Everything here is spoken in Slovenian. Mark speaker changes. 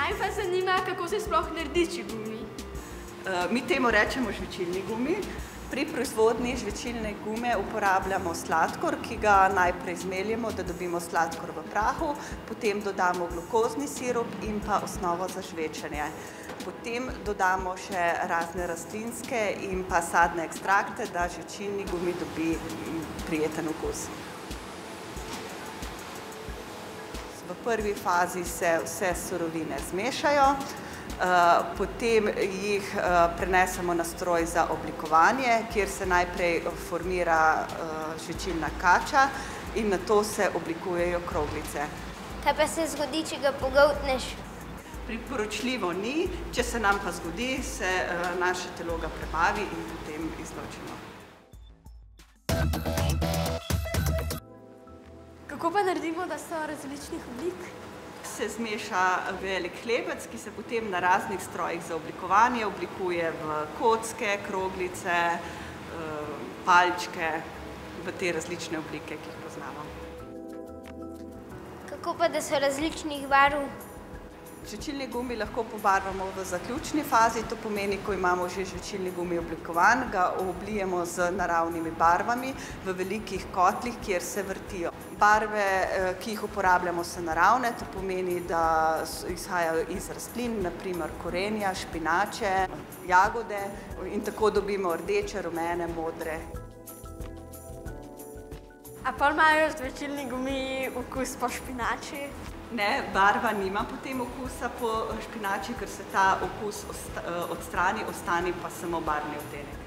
Speaker 1: Naj pa zanima, kako se sploh naredi gumi.
Speaker 2: Mi temu rečemo žvečilni gumi. Pri proizvodnji žvečilne gume uporabljamo sladkor, ki ga najprej zmeljemo, da dobimo sladkor v prahu, potem dodamo glukozni sirup in pa osnovo za žvečenje. Potem dodamo še razne rastlinske in pa sadne ekstrakte, da žvečilni gumi dobi prijeten okus. V prvi fazi se vse surovine zmešajo, potem jih prenesemo na stroj za oblikovanje, kjer se najprej formira žvečilna kača in nato se oblikujejo kroglice.
Speaker 3: Kaj pa se zgodi, če ga pogoltneš?
Speaker 2: Priporočljivo ni, če se nam pa zgodi, se naše telo ga prebavi in potem izločimo.
Speaker 1: Kako pa naredimo, da so različnih oblik?
Speaker 2: Se zmeša velik hlebec, ki se potem na raznih strojih za oblikovanje oblikuje v kocke, kroglice, palčke, v te različne oblike, ki jih poznamo.
Speaker 3: Kako pa, da so različnih barv?
Speaker 2: Žvečilni gumi lahko pobarvamo v zaključni fazi, to pomeni, ko imamo že žvečilni gumi oblikovan, ga oblijemo z naravnimi barvami v velikih kotlih, kjer se vrtijo. Barve, ki jih uporabljamo, so naravne, to pomeni, da izhajajo iz rastlin, naprimer korenja, špinače, jagode in tako dobimo rdeče, rumene, modre.
Speaker 1: A pa imajo žvečilni gumi okus po špinači?
Speaker 2: Ne, barva nima potem okusa po špinači, ker se ta okus odstrani, ostane pa samo barvni odtenek.